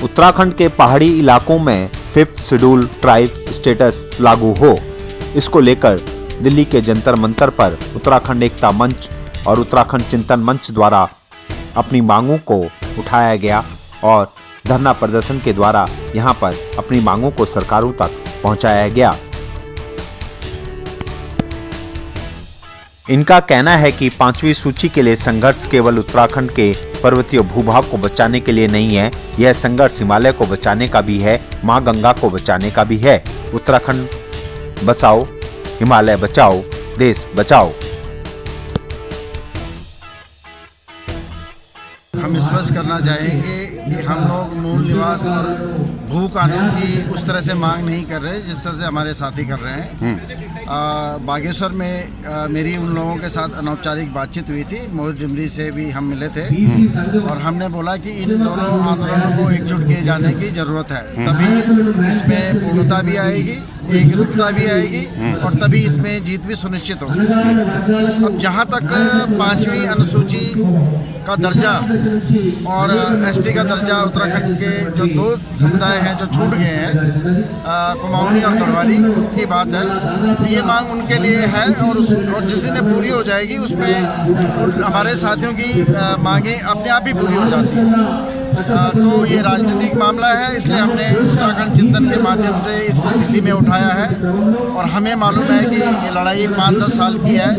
उत्तराखंड के पहाड़ी इलाकों में 5th शेड्यूल ट्राइब स्टेटस लागू हो। इसको लेकर दिल्ली के जंतर मंतर पर उत्तराखंड एकता मंच और उत्तराखंड चिंतन मंच द्वारा अपनी मांगों को उठाया गया और धरना प्रदर्शन के द्वारा यहां पर अपनी मांगों को सरकारों तक पहुंचाया गया। इनका कहना है कि 5वीं सूची के लिए संघर्ष केवल उत्तराखंड के पर्वतीय भूभाग को बचाने के लिए नहीं है, यह संघर्ष हिमालय को बचाने का भी है, मां गंगा को बचाने का भी है। उत्तराखंड बचाओ, हिमालय बचाओ, देश बचाओ। हम स्पष्ट करना चाहेंगे कि हम लोग मूल निवास और भू कानून की उस तरह से मांग नहीं कर रहे जिस तरह से हमारे साथी कर रहे हैं। बागेश्वर में मेरी उन लोगों के साथ अनौपचारिक बातचीत हुई थी। मोहित डिमरी से भी हम मिले थे और हमने बोला कि इन दोनों आंदोलनों को एकजुट किए जाने की ज़रूरत है, तभी इसमें पूर्णता भी आएगी, एकरूपता भी आएगी और तभी इसमें जीत भी सुनिश्चित होगी। अब जहाँ तक 5वीं अनुसूची का दर्जा और एसटी का दर्जा उत्तराखंड के जो 2 समुदाय हैं जो छूट गए हैं, कुमाऊनी और गढ़वाली की बात है, तो ये मांग उनके लिए है और जिस दिन पूरी हो जाएगी उसमें हमारे साथियों की मांगें अपने आप ही पूरी हो जाती हैं। तो ये राजनीतिक मामला है, इसलिए हमने उत्तराखंड चिंतन के माध्यम से इसको दिल्ली में उठाया है और हमें मालूम है कि ये लड़ाई 5-10 साल की है।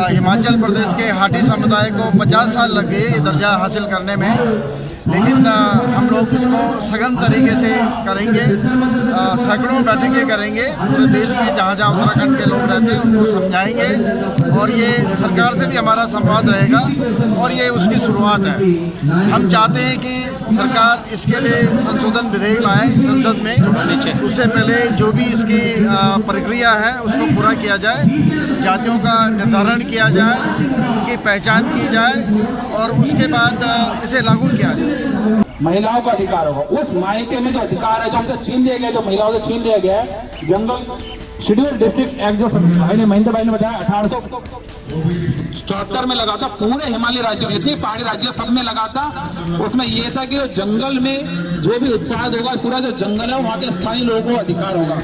हिमाचल प्रदेश के हाटी समुदाय को 50 साल लग गए ये दर्जा हासिल करने में, लेकिन हम लोग इसको सघन तरीके से करेंगे, सैकड़ों बैठकें करेंगे पूरे देश में जहाँ जहाँ उत्तराखंड के लोग रहते हैं उनको समझाएंगे और ये सरकार से भी हमारा संवाद रहेगा और ये उसकी शुरुआत है। हम चाहते हैं कि सरकार इसके लिए संशोधन विधेयक लाए संसद में, उससे पहले जो भी इसकी प्रक्रिया है उसको पूरा किया जाए, जातियों का निर्धारण किया जाए, उनकी पहचान की जाए और उसके बाद इसे लागू किया जाए। महिलाओं का अधिकार होगा, उस मायके में जो अधिकार है जो हमसे छीन लिया गया, जो महिलाओं से छीन लिया गया है। जंगल शेड्यूल डिस्ट्रिक्ट एक्ट जो महेंद्र भाई ने बताया 1874 में लगा था, पूरे हिमालयी राज्यों जितने पहाड़ी राज्य सब में लगा था। उसमें यह था कि जंगल में जो भी उत्पाद होगा, पूरा जो जंगल है वहां के स्थानीय लोगों को अधिकार होगा।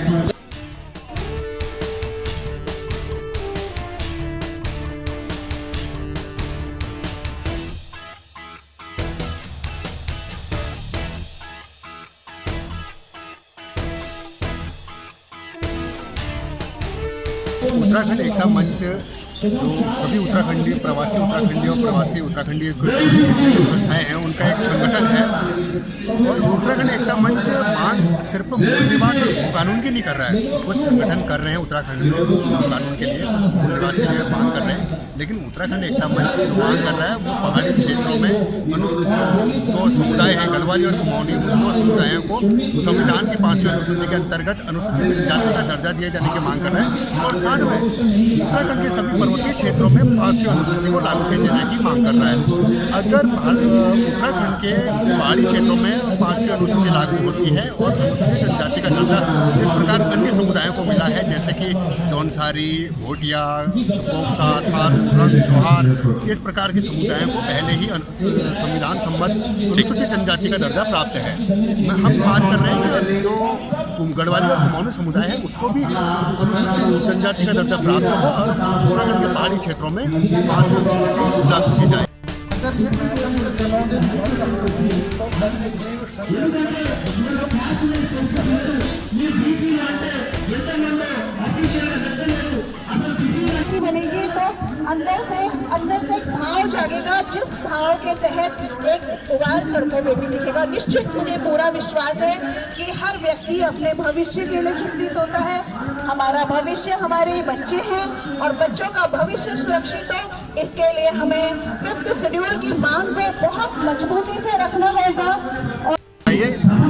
उत्तराखंड एकता मंच जो सभी उत्तराखंडी प्रवासी उत्तराखंडी संस्थाएं हैं उनका एक संगठन है और उत्तराखंड एकता मंच मांग सिर्फ मूल निवास और भू कानून की नहीं कर रहा है। कुछ संगठन कर रहे हैं उत्तराखंड में भू कानून के लिए, कुछ मूल निवास के लिए मांग कर रहे हैं, लेकिन उत्तराखंड एकता मंच जो मांग कर रहा है वो पहाड़ी क्षेत्रों में जो समुदाय हैं गढ़वाली और कुमाऊनी, उन 2 समुदायों को संविधान की 5वीं अनुसूची के अंतर्गत अनुसूचित जाति का दर्जा दिए जाने की मांग कर रहे हैं और साथ में उत्तराखंड के सभी पर्वतीय क्षेत्रों में 5वीं अनुसूची को लागू किए जाने की मांग कर रहा है। अगर उत्तराखंड के पहाड़ी क्षेत्रों में 5वीं अनुसूची लागू होती है और अनुसूचित जनजाति का दर्जा जिस प्रकार अन्य समुदायों को मिला है, जैसे कि जौनसारी, भोटिया, बोक्सा, थारू, रंग, चौहान, इस प्रकार के समुदायों को पहले ही संविधान सम्मत अनुसूचित जनजाति का दर्जा प्राप्त है। हम बात कर रहे हैं कि जो गढ़वाली और कुमाऊनी समुदाय है उसको भी अनुसूचित जनजाति का दर्जा प्राप्त हो और उत्तराखंड के पहाड़ी क्षेत्रों में 5वीं अनुसूची लागू की जाए। बनेगी तो अंदर से एक भाव जागेगा, जिस भाव के तहत एक उबाल सड़कों में भी दिखेगा। निश्चित मुझे पूरा विश्वास है कि हर व्यक्ति अपने भविष्य के लिए चिंतित होता है। हमारा भविष्य हमारे बच्चे हैं और बच्चों का भविष्य सुरक्षित हो, इसके लिए हमें 5th शेड्यूल की मांग को बहुत मजबूती से रखना होगा।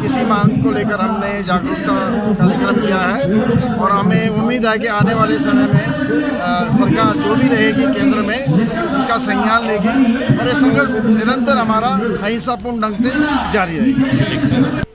इसी मांग को लेकर हमने जागरूकता कार्यक्रम किया है और हमें उम्मीद है कि आने वाले समय में सरकार जो भी रहेगी केंद्र में उसका संज्ञान लेगी और ये संघर्ष निरंतर हमारा अहिंसापूर्ण ढंग से जारी रहेगा।